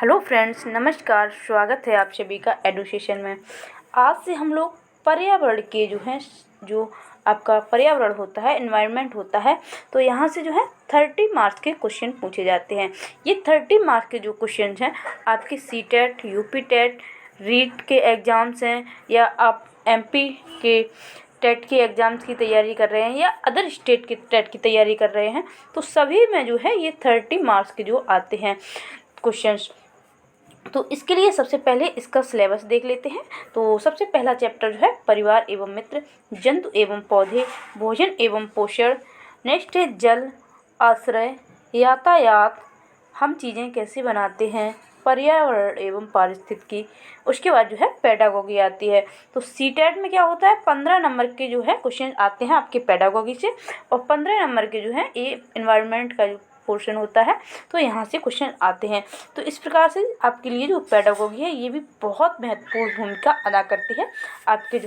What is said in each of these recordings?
Hello friends, नमस्कार। स्वागत है आप सभी का एडुकेशन में। आज से हम लोग पर्यावरण के जो आपका पर्यावरण होता है, एनवायरनमेंट होता है, तो यहाँ से 30 मार्क्स के क्वेश्चन पूछे जाते हैं। ये 30 मार्क्स के जो क्वेश्चन हैं आपके सीटेट, यूपी टेट, रीट के एग्ज़ाम्स हैं, या आप एमपी के टेट के एग्ज़ाम्स की तैयारी कर रहे हैं, या अदर स्टेट के टेट की तैयारी कर रहे हैं, तो सभी में ये 30 मार्क्स के जो आते हैं क्वेश्चंस। तो इसके लिए सबसे पहले इसका सिलेबस देख लेते हैं। तो सबसे पहला चैप्टर परिवार एवं मित्र, जंतु एवं पौधे, भोजन एवं पोषण। नेक्स्ट है जल, आश्रय, यातायात, हम चीज़ें कैसे बनाते हैं, पर्यावरण एवं पारिस्थितिकी। उसके बाद पेडागोगी आती है। तो सीटेट में क्या होता है, 15 नंबर के क्वेश्चन आते हैं आपके पेडागोगी से, और 15 नंबर के ये एनवायरनमेंट का पोर्शन होता है, तो यहाँ से क्वेश्चन आते हैं। तो इस प्रकार से आपके लिए जो पेडागोगी है ये भी बहुत महत्वपूर्ण भूमिका अदा करती है आपके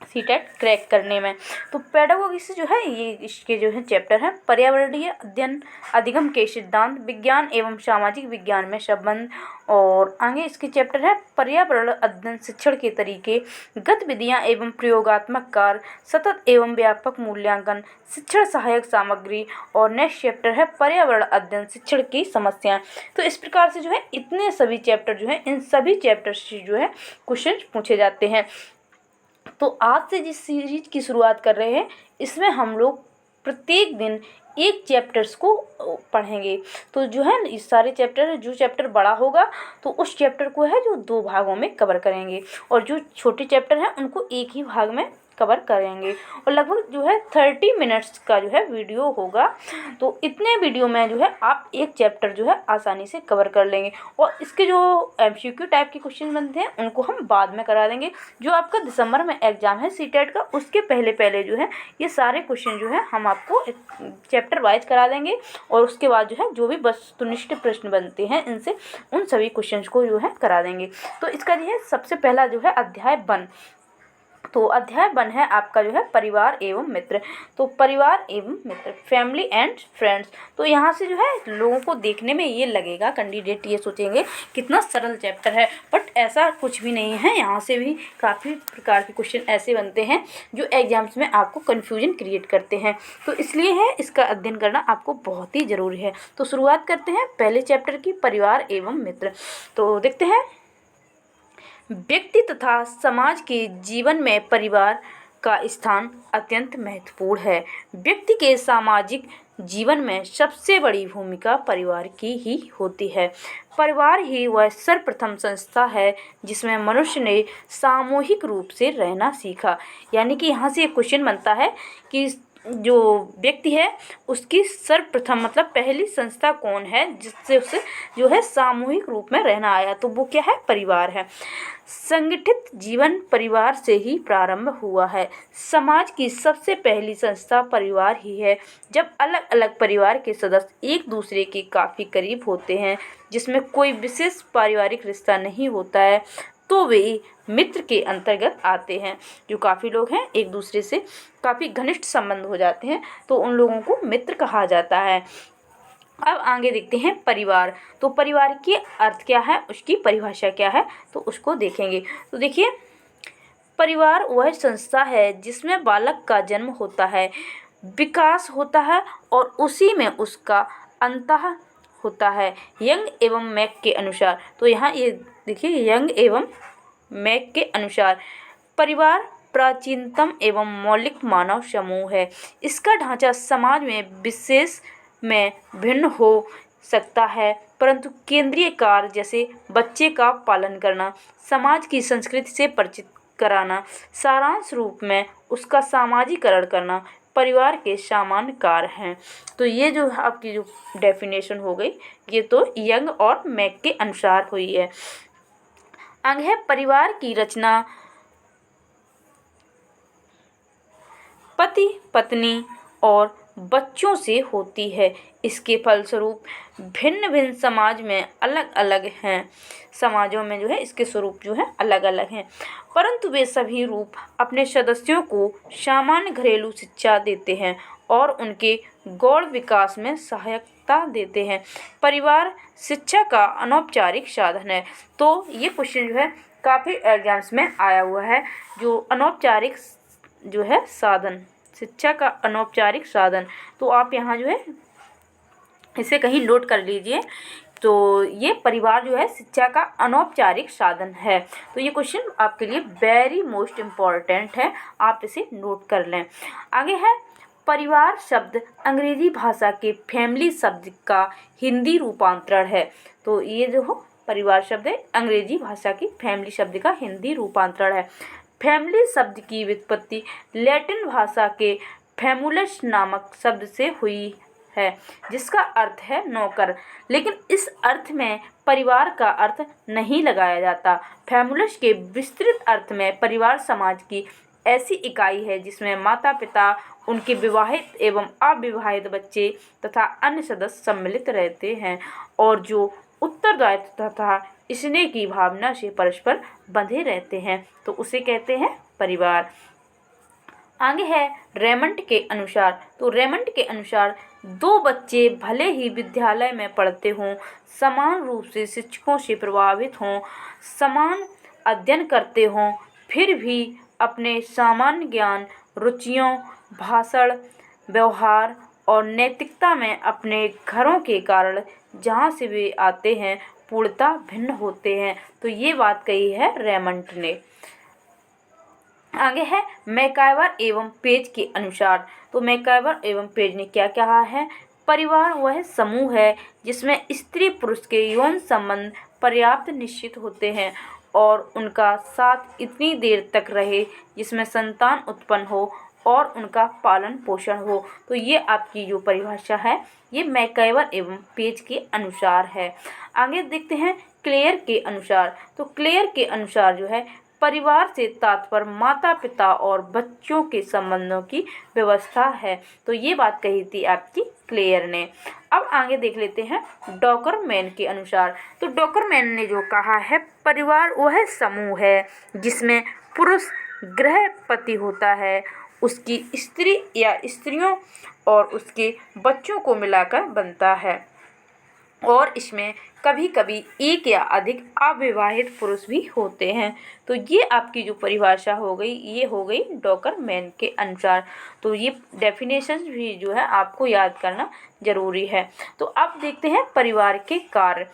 सीटेट क्रैक करने में। तो पेडागोगी से ये इसके चैप्टर हैं पर्यावरणीय अध्ययन, अधिगम के सिद्धांत, विज्ञान एवं सामाजिक विज्ञान में संबंध। और आगे इसके चैप्टर है पर्यावरण अध्ययन, शिक्षण के तरीके, गतिविधियां एवं प्रयोगात्मक कार्य, सतत एवं व्यापक मूल्यांकन, शिक्षण सहायक सामग्री। और नेक्स्ट चैप्टर है पर्यावरण अध्ययन, शिक्षण की समस्याएं। तो इस प्रकार से इतने सभी चैप्टर इन सभी चैप्टर से क्वेश्चन पूछे जाते हैं। तो आज से जिस सीरीज की शुरुआत कर रहे हैं, इसमें हम लोग प्रत्येक दिन एक चैप्टर्स को पढ़ेंगे। तो इस सारे चैप्टर, जो चैप्टर बड़ा होगा तो उस चैप्टर को जो 2 भागों में कवर करेंगे, और जो छोटे चैप्टर हैं उनको एक ही भाग में कवर करेंगे। और लगभग 30 मिनट्स का वीडियो होगा। तो इतने वीडियो में आप एक चैप्टर आसानी से कवर कर लेंगे। और इसके जो एमसीक्यू टाइप के क्वेश्चन बनते हैं उनको हम बाद में करा देंगे। जो आपका दिसंबर में एग्ज़ाम है सीटेट का, उसके पहले ये सारे क्वेश्चन हम आपको चैप्टर वाइज करा देंगे। और उसके बाद जो भी वस्तुनिष्ठ प्रश्न बनते हैं इनसे, उन सभी क्वेश्चन को करा देंगे। तो इसका सबसे पहला अध्याय वन। तो अध्याय वन है आपका परिवार एवं मित्र। तो परिवार एवं मित्र, फैमिली एंड फ्रेंड्स। तो यहाँ से लोगों को देखने में ये लगेगा, कैंडिडेट ये सोचेंगे कितना सरल चैप्टर है, बट ऐसा कुछ भी नहीं है। यहाँ से भी काफ़ी प्रकार के क्वेश्चन ऐसे बनते हैं जो एग्जाम्स में आपको कन्फ्यूजन क्रिएट करते हैं। तो इसलिए इसका अध्ययन करना आपको बहुत ही ज़रूरी है। तो शुरुआत करते हैं पहले चैप्टर की, परिवार एवं मित्र। तो देखते हैं, व्यक्ति तथा समाज के जीवन में परिवार का स्थान अत्यंत महत्वपूर्ण है। व्यक्ति के सामाजिक जीवन में सबसे बड़ी भूमिका परिवार की ही होती है। परिवार ही वह सर्वप्रथम संस्था है जिसमें मनुष्य ने सामूहिक रूप से रहना सीखा। यानी कि यहाँ से एक क्वेश्चन बनता है कि जो व्यक्ति है उसकी सर्वप्रथम मतलब पहली संस्था कौन है जिससे उसे सामूहिक रूप में रहना आया, तो वो क्या है, परिवार है। संगठित जीवन परिवार से ही प्रारंभ हुआ है। समाज की सबसे पहली संस्था परिवार ही है। जब अलग अलग परिवार के सदस्य एक दूसरे के काफ़ी करीब होते हैं, जिसमें कोई विशेष पारिवारिक रिश्ता नहीं होता है, तो वे मित्र के अंतर्गत आते हैं। जो काफ़ी लोग हैं एक दूसरे से काफ़ी घनिष्ठ संबंध हो जाते हैं, तो उन लोगों को मित्र कहा जाता है। अब आगे देखते हैं परिवार। तो परिवार के अर्थ क्या है, उसकी परिभाषा क्या है, तो उसको देखेंगे। तो देखिए, परिवार वह संस्था है जिसमें बालक का जन्म होता है, विकास होता है और उसी में उसका अंतः होता है। यंग एवं मैक के अनुसार, तो यहाँ ये देखिए, यंग एवं मैक के अनुसार परिवार प्राचीनतम एवं मौलिक मानव समूह है। इसका ढांचा समाज में विशेष में भिन्न हो सकता है, परंतु केंद्रीय कार्य जैसे बच्चे का पालन करना, समाज की संस्कृति से परिचित कराना, सारांश रूप में उसका सामाजिकरण करना परिवार के सामान्य कार्य हैं। तो ये आपकी डेफिनेशन हो गई, ये तो यंग और मैक के अनुसार हुई है। आगे है परिवार की रचना। पति पत्नी और बच्चों से होती है। इसके फलस्वरूप भिन्न भिन्न समाज में अलग अलग हैं। समाजों में इसके स्वरूप अलग अलग हैं, परंतु वे सभी रूप अपने सदस्यों को सामान्य घरेलू शिक्षा देते हैं और उनके गौण विकास में सहायक प्राथमिकता देते हैं। परिवार शिक्षा का अनौपचारिक साधन है। तो ये क्वेश्चन जो है काफ़ी एग्जाम्स में आया हुआ है। जो अनौपचारिक जो है साधन, शिक्षा का अनौपचारिक साधन, तो आप यहाँ जो है इसे कहीं नोट कर लीजिए। तो ये परिवार जो है शिक्षा का अनौपचारिक साधन है। तो ये क्वेश्चन आपके लिए वेरी मोस्ट इम्पॉर्टेंट है, आप इसे नोट कर लें। आगे है परिवार शब्द अंग्रेजी भाषा के फैमिली शब्द का हिंदी रूपांतरण है। तो ये जो हो परिवार शब्द है अंग्रेजी भाषा की फैमिली शब्द का हिंदी रूपांतरण है। फैमिली शब्द की व्युत्पत्ति लैटिन भाषा के फैमुलस नामक शब्द से हुई है, जिसका अर्थ है नौकर, लेकिन इस अर्थ में परिवार का अर्थ नहीं लगाया जाता। फैमुलस के विस्तृत अर्थ में परिवार समाज की ऐसी इकाई है जिसमें माता पिता, उनके विवाहित एवं अविवाहित बच्चे तथा अन्य सदस्य सम्मिलित रहते हैं और जो उत्तरदायित्व तथा स्नेह की भावना से परस्पर बंधे रहते हैं, तो उसे कहते हैं परिवार। आगे है रेमंड के अनुसार। तो रेमंड के अनुसार दो बच्चे भले ही विद्यालय में पढ़ते हों, समान रूप से शिक्षकों से प्रभावित हों, समान अध्ययन करते हों, फिर भी अपने सामान्य ज्ञान, रुचियों, भाषण, व्यवहार और नैतिकता में अपने घरों के कारण जहाँ से वे आते हैं पूर्णतः भिन्न होते हैं। तो ये बात कही है रेमंड ने। आगे है मैकाइवर एवं पेज के अनुसार। तो मैकाइवर एवं पेज ने क्या कहा है? परिवार वह समूह है जिसमें स्त्री पुरुष के यौन संबंध पर्याप्त निश्चित होते हैं और उनका साथ इतनी देर तक रहे जिसमें संतान उत्पन्न हो और उनका पालन पोषण हो। तो ये आपकी जो परिभाषा है ये मैकाइवर एवं पेज के अनुसार है। आगे देखते हैं क्लेयर के अनुसार। तो क्लेयर के अनुसार जो है परिवार से तात्पर्य माता पिता और बच्चों के संबंधों की व्यवस्था है। तो ये बात कही थी आपकी क्लेयर ने। अब आगे देख लेते हैं डॉकरमैन के अनुसार। तो डॉकरमैन ने जो कहा है परिवार वह समूह है जिसमें पुरुष गृहपति होता है, उसकी स्त्री या स्त्रियों और उसके बच्चों को मिलाकर बनता है और इसमें कभी कभी एक या अधिक अविवाहित पुरुष भी होते हैं। तो ये आपकी जो परिभाषा हो गई ये हो गई डॉकरमैन के अनुसार। तो ये डेफिनेशन भी जो है आपको याद करना जरूरी है। तो अब देखते हैं परिवार के कार्य।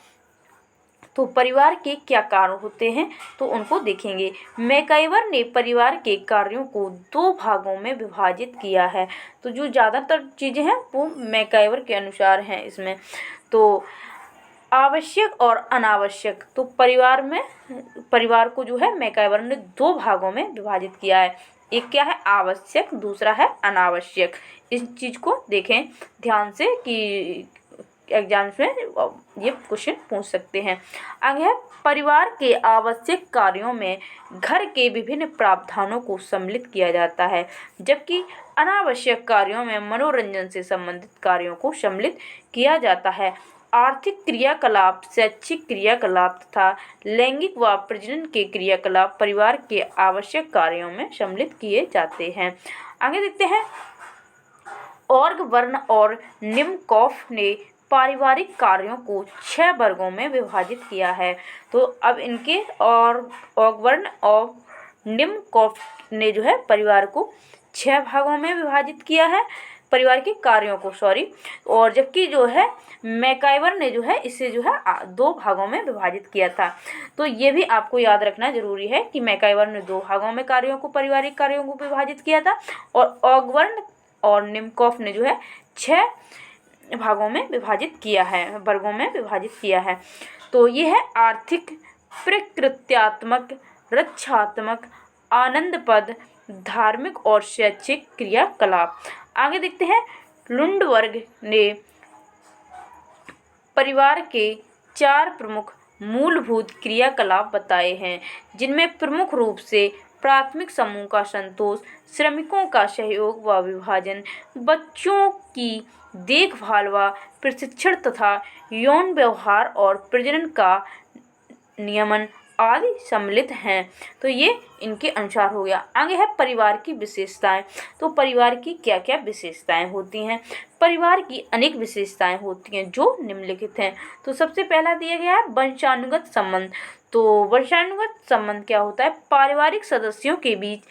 तो परिवार के क्या कार्य होते हैं तो उनको देखेंगे। मैकाइवर ने परिवार के कार्यों को दो भागों में विभाजित किया है। तो जो ज़्यादातर चीज़ें हैं वो मैकाइवर के अनुसार हैं इसमें। तो आवश्यक और अनावश्यक। तो परिवार को जो है मैकाइवर ने दो भागों में विभाजित किया है। एक क्या है आवश्यक, दूसरा है अनावश्यक। इस चीज़ को देखें ध्यान से कि एग्जाम्स में ये क्वेश्चन पूछ सकते हैं। आगे है परिवार के आवश्यक कार्यों में घर के विभिन्न प्रावधानों को सम्मिलित किया जाता है, जबकि अनावश्यक कार्यों में मनोरंजन से संबंधित कार्यों को सम्मिलित किया जाता है। आर्थिक क्रियाकलाप, शैक्षिक क्रियाकलाप तथा लैंगिक व प्रजनन के क्रियाकलाप परिवार के आवश्यक कार्यों में सम्मिलित किए जाते हैं। आगे देखते हैं ऑर्गबर्न और निमकॉफ ने पारिवारिक कार्यों को 6 वर्गों में विभाजित किया है। तो अब इनके और ऑर्गबर्न और निमकॉफ ने जो है परिवार को 6 भागों में विभाजित किया है, परिवार के कार्यों को और जबकि जो है मैकाइवर ने जो है इसे जो है 2 भागों में विभाजित किया था। तो ये भी आपको याद रखना जरूरी है कि मैकाइवर ने 2 भागों में पारिवारिक कार्यों को विभाजित किया था और ऑर्गबर्न और निमकॉफ ने जो है 6 भागों में विभाजित किया है, वर्गों में विभाजित किया है। तो ये है आर्थिक, प्रकृत्यात्मक, रक्षात्मक, आनंदप्रद, धार्मिक और शैक्षिक क्रियाकलाप। आगे देखते हैं लुंडवर्ग ने परिवार के 4 प्रमुख मूलभूत क्रियाकलाप बताए हैं, जिनमें प्रमुख रूप से प्राथमिक समूह का संतोष, श्रमिकों का सहयोग व विभाजन, बच्चों की देखभाल व प्रशिक्षण तथा यौन व्यवहार और प्रजनन का नियमन आदि सम्मिलित हैं। तो ये इनके अनुसार हो गया। आगे है परिवार की विशेषताएं। तो परिवार की क्या क्या विशेषताएं होती हैं? परिवार की अनेक विशेषताएं होती हैं जो निम्नलिखित हैं। तो सबसे पहला दिया गया है वंशानुगत संबंध। तो वंशानुगत संबंध क्या होता है? पारिवारिक सदस्यों के बीच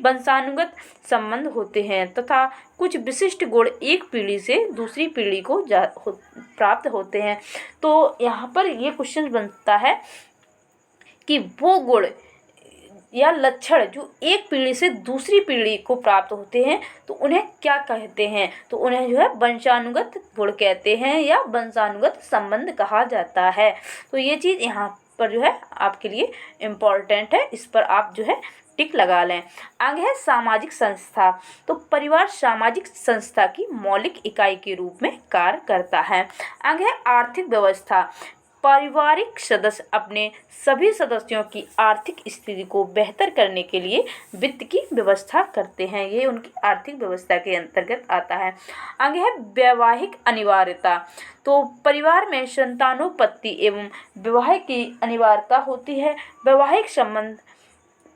वंशानुगत संबंध होते हैं तथा कुछ विशिष्ट गुण एक पीढ़ी से दूसरी पीढ़ी को प्राप्त होते हैं। तो यहाँ पर ये क्वेश्चन बनता है कि वो गुण या लक्षण जो एक पीढ़ी से दूसरी पीढ़ी को प्राप्त होते हैं तो उन्हें क्या कहते हैं? तो उन्हें जो है वंशानुगत गुण कहते हैं या वंशानुगत संबंध कहा जाता है। तो ये चीज़ यहाँ पर जो है आपके लिए इम्पॉर्टेंट है, इस पर आप जो है टिक लगा लें। आगे है सामाजिक संस्था। तो परिवार सामाजिक संस्था की मौलिक इकाई के रूप में कार्य करता है। आगे है आर्थिक व्यवस्था। पारिवारिक सदस्य अपने सभी सदस्यों की आर्थिक स्थिति को बेहतर करने के लिए वित्त की व्यवस्था करते हैं, ये उनकी आर्थिक व्यवस्था के अंतर्गत आता है। आगे है वैवाहिक अनिवार्यता। तो परिवार में संतानोत्पत्ति एवं विवाह की अनिवार्यता होती है। वैवाहिक संबंध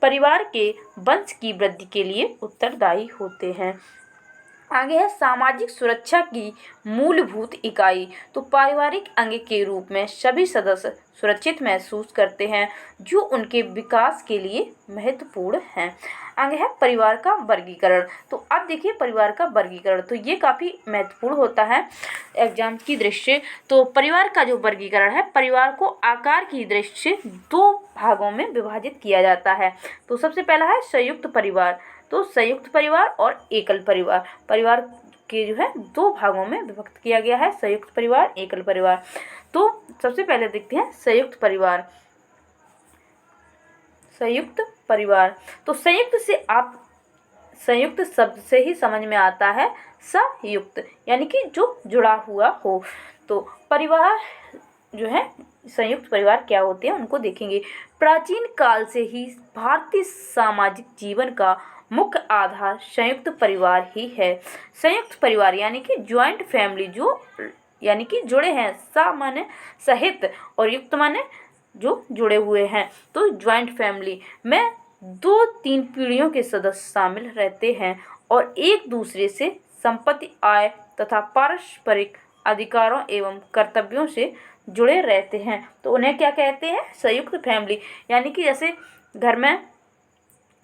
परिवार के वंश की वृद्धि के लिए उत्तरदायी होते हैं। आगे है सामाजिक सुरक्षा की मूलभूत इकाई। तो पारिवारिक अंग के रूप में सभी सदस्य सुरक्षित महसूस करते हैं जो उनके विकास के लिए महत्वपूर्ण हैं। आगे है परिवार का वर्गीकरण। तो अब देखिए परिवार का वर्गीकरण, तो ये काफ़ी महत्वपूर्ण होता है एग्जाम की दृष्टि से। तो परिवार का जो वर्गीकरण है, परिवार को आकार की दृष्टि से दो भागों में विभाजित किया जाता है। तो सबसे पहला है संयुक्त परिवार। तो संयुक्त परिवार और एकल परिवार, परिवार के जो है दो भागों में विभक्त किया गया है, संयुक्त परिवार, एकल परिवार। तो सबसे पहले देखते हैं संयुक्त परिवार। संयुक्त परिवार, तो संयुक्त से आप संयुक्त शब्द से ही समझ में आता है संयुक्त, यानी कि जो जुड़ा हुआ हो। तो परिवार जो है संयुक्त परिवार क्या होते हैं उनको देखेंगे। प्राचीन काल से ही भारतीय सामाजिक जीवन का मुख्य आधार संयुक्त परिवार ही है। संयुक्त परिवार यानी कि ज्वाइंट फैमिली, जो यानी कि जुड़े हैं, सा माने सहित और युक्त माने जो जुड़े हुए हैं। तो ज्वाइंट फैमिली में 2-3 पीढ़ियों के सदस्य शामिल रहते हैं और एक दूसरे से संपत्ति, आय तथा पारस्परिक अधिकारों एवं कर्तव्यों से जुड़े रहते हैं। तो उन्हें क्या कहते हैं? संयुक्त फैमिली। यानी कि जैसे घर में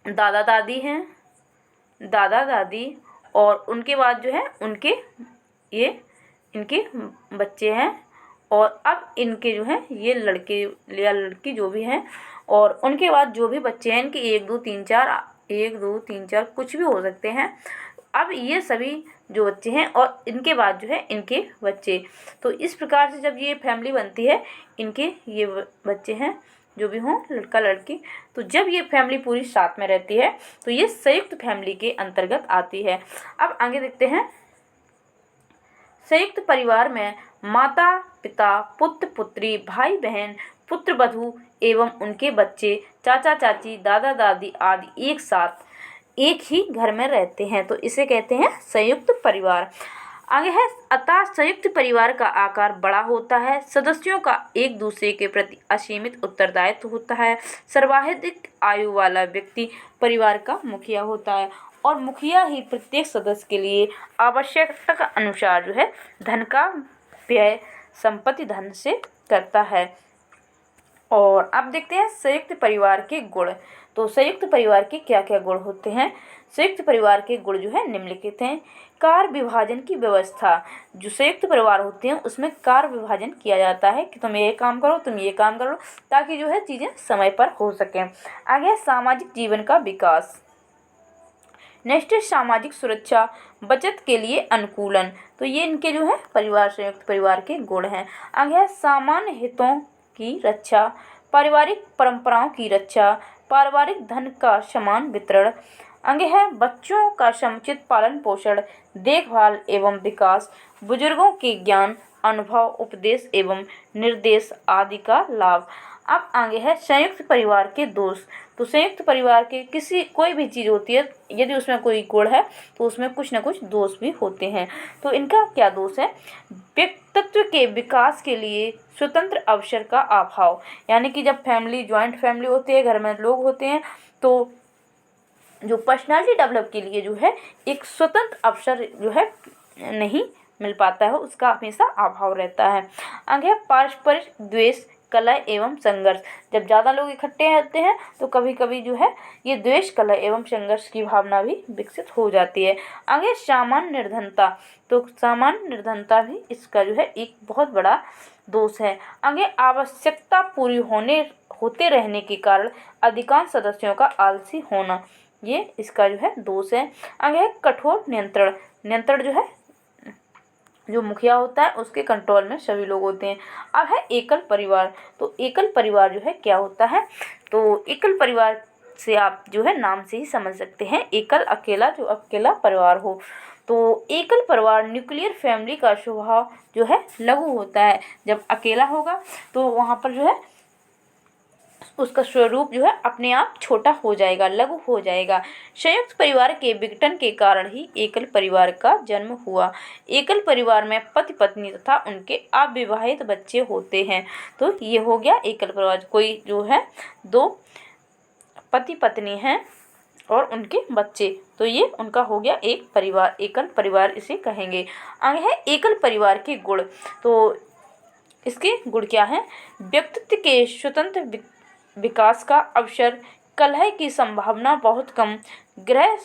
दादा दादी हैं, दादा दादी और उनके बाद जो है उनके इनके बच्चे हैं और अब इनके जो हैं ये लड़के या लड़की जो भी हैं और उनके बाद जो भी बच्चे हैं इनके 1 2 3 4 कुछ भी हो सकते हैं। अब ये सभी जो बच्चे हैं और इनके बाद जो है इनके बच्चे, तो इस प्रकार से जब ये फैमिली बनती है, इनके ये बच्चे हैं जो भी हों, लड़का लड़की, तो जब ये फैमिली पूरी साथ में रहती है तो ये संयुक्त फैमिली के अंतर्गत आती है। अब आगे देखते हैं। संयुक्त परिवार में माता पिता, पुत्र पुत्री, भाई बहन, पुत्र वधू एवं उनके बच्चे, चाचा चाची, दादा दादी आदि एक साथ एक ही घर में रहते हैं, तो इसे कहते हैं संयुक्त परिवार। आगे है अतः संयुक्त परिवार का आकार बड़ा होता है, सदस्यों का एक दूसरे के प्रति असीमित उत्तरदायित्व होता है, सर्वाधिक आयु वाला व्यक्ति परिवार का मुखिया होता है और मुखिया ही प्रत्येक सदस्य के लिए आवश्यकता का अनुसार जो है धन का व्यय संपत्ति धन से करता है। और अब देखते हैं संयुक्त परिवार के गुण। तो संयुक्त परिवार के क्या क्या गुण होते हैं? संयुक्त परिवार के गुण जो है निम्नलिखित हैं। कार्य विभाजन की व्यवस्था। जो संयुक्त परिवार होते हैं उसमें कार्य विभाजन किया जाता है कि तुम ये काम करो, तुम ये काम करो, ताकि जो है चीज़ें समय पर हो सकें। आगे सामाजिक जीवन का विकास। नेक्स्ट सामाजिक सुरक्षा, बचत के लिए अनुकूलन। तो ये इनके जो है परिवार संयुक्त परिवार के गुण हैं। आगे है सामान्य हितों की रक्षा, पारिवारिक परंपराओं की रक्षा, पारिवारिक धन का समान वितरण, आगे है बच्चों का समुचित पालन पोषण, देखभाल एवं विकास, बुजुर्गों के ज्ञान, अनुभव, उपदेश एवं निर्देश आदि का लाभ। अब आगे है संयुक्त परिवार के दोष। तो संयुक्त परिवार के कोई भी चीज़ होती है, यदि उसमें कोई गुण है तो उसमें कुछ न कुछ दोष भी होते हैं। तो इनका क्या दोष है? व्यक्तित्व के विकास के लिए स्वतंत्र अवसर का अभाव, यानी कि जब जॉइंट फैमिली होती है, घर में लोग होते हैं, तो जो पर्सनालिटी डेवलप के लिए जो है एक स्वतंत्र अवसर जो है नहीं मिल पाता है, उसका हमेशा अभाव रहता है। आगे है पारस्परिक द्वेष, कलह एवं संघर्ष। जब ज़्यादा लोग इकट्ठे होते हैं तो कभी कभी जो है ये द्वेष, कलह एवं संघर्ष की भावना भी विकसित हो जाती है। आगे सामान्य निर्धनता। तो सामान्य निर्धनता भी इसका जो है एक बहुत बड़ा दोष है। आगे आवश्यकता पूरी होते रहने के कारण अधिकांश सदस्यों का आलसी होना, ये इसका जो है दोष है। आगे है कठोर नियंत्रण। नियंत्रण जो है जो मुखिया होता है उसके कंट्रोल में सभी लोग होते हैं। अब है एकल परिवार। तो एकल परिवार जो है क्या होता है? तो एकल परिवार से आप जो है नाम से ही समझ सकते हैं, एकल अकेला, जो अकेला परिवार हो। तो एकल परिवार न्यूक्लियर फैमिली का स्वभाव जो है लघु होता है। जब अकेला होगा तो वहाँ पर जो है उसका स्वरूप जो है अपने आप छोटा हो जाएगा, लघु हो जाएगा। संयुक्त परिवार के विघटन के कारण ही एकल परिवार का जन्म हुआ। एकल परिवार में पति पत्नी तथा उनके अविवाहित बच्चे होते हैं। तो ये हो गया एकल परिवार। कोई जो है दो पति पत्नी हैं और उनके बच्चे, तो ये उनका हो गया एक परिवार, एकल परिवार इसे कहेंगे। आगे है एकल परिवार के गुण। तो इसके गुण क्या हैं? व्यक्तित्व के स्वतंत्र विकास का अवसर, कलह की संभावना बहुत कम, गृह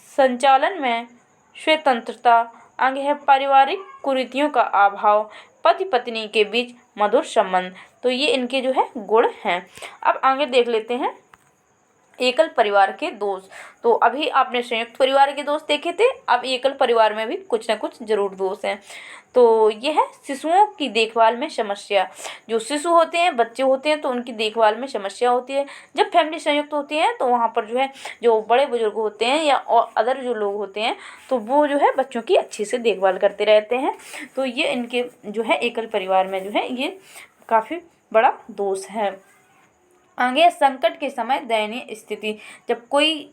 संचालन में स्वतंत्रता। आगे है पारिवारिक कुरीतियों का अभाव, पति पत्नी के बीच मधुर संबंध। तो ये इनके जो है गुण हैं। अब आगे देख लेते हैं एकल परिवार के दोष। तो अभी आपने संयुक्त परिवार के दोष देखे थे, अब एकल परिवार में भी कुछ ना कुछ जरूर दोष हैं। तो ये है शिशुओं की देखभाल में समस्या। जो शिशु होते हैं, बच्चे होते हैं, तो उनकी देखभाल में समस्या होती है। जब फैमिली संयुक्त होती है तो वहाँ पर जो है जो बड़े बुजुर्ग होते हैं या और अदर जो लोग होते हैं तो वो जो है बच्चों की अच्छे से देखभाल करते रहते हैं। तो ये इनके जो है एकल परिवार में जो है ये काफ़ी बड़ा दोष है। आगे संकट के समय दयनीय स्थिति। जब कोई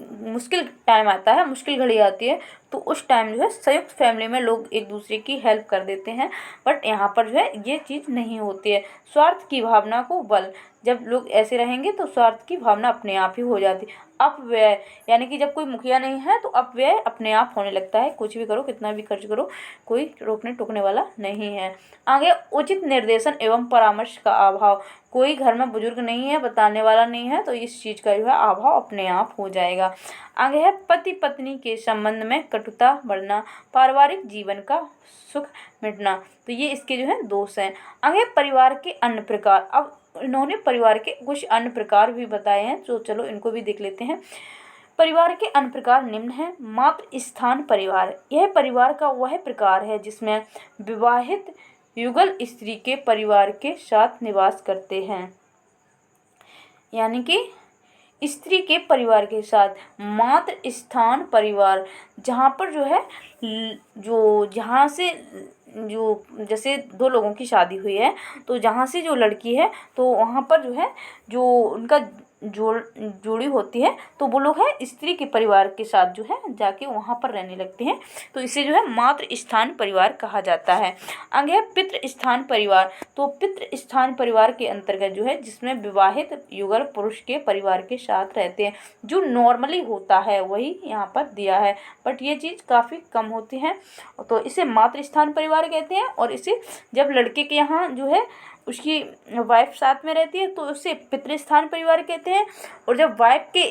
मुश्किल टाइम आता है, मुश्किल घड़ी आती है, तो उस टाइम जो है संयुक्त फैमिली में लोग एक दूसरे की हेल्प कर देते हैं, बट यहाँ पर जो है ये चीज़ नहीं होती है। स्वार्थ की भावना को बल। जब लोग ऐसे रहेंगे तो स्वार्थ की भावना अपने आप ही हो जाती है। अपव्यय, यानी कि जब कोई मुखिया नहीं है तो अपव्यय अपने आप होने लगता है। कुछ भी करो, कितना भी खर्च करो, कोई रोकने टोकने वाला नहीं है। आगे उचित निर्देशन एवं परामर्श का अभाव। कोई घर में बुजुर्ग नहीं है, बताने वाला नहीं है, तो इस चीज़ का जो है अभाव अपने आप हो जाएगा। आगे है पति पत्नी के संबंध में कटुता बढ़ना, पारिवारिक जीवन का सुख मिटना। तो ये इसके जो है दोष हैं। आगे परिवार के अन्य प्रकार। अब इन्होंने परिवार के कुछ अन्य प्रकार भी बताए हैं, तो चलो इनको भी देख लेते हैं। परिवार के अन्य प्रकार निम्न हैं। मातृ स्थान परिवार। यह परिवार का वह प्रकार है जिसमें विवाहित युगल स्त्री के परिवार के साथ निवास करते हैं, यानी कि स्त्री के परिवार के साथ। मातृ स्थान परिवार, जहाँ पर जो है जो जहाँ से जो जैसे दो लोगों की शादी हुई है तो जहाँ से जो लड़की है तो वहाँ पर जो है जो उनका जोड़ी होती है तो वो लोग हैं स्त्री के परिवार के साथ जो है जाके वहाँ पर रहने लगते हैं, तो इसे जो है मातृ स्थान परिवार कहा जाता है। आगे है पितृ स्थान परिवार। तो पितृ स्थान परिवार के अंतर्गत जो है जिसमें विवाहित युगल पुरुष के परिवार के साथ रहते हैं, जो नॉर्मली होता है वही यहाँ पर दिया है, बट ये चीज़ काफ़ी कम होती है, तो इसे मातृ स्थान परिवार कहते हैं। और इसे जब लड़के के यहाँ जो है उसकी वाइफ साथ में रहती है तो उसे पितृस्थान परिवार कहते हैं, और जब वाइफ के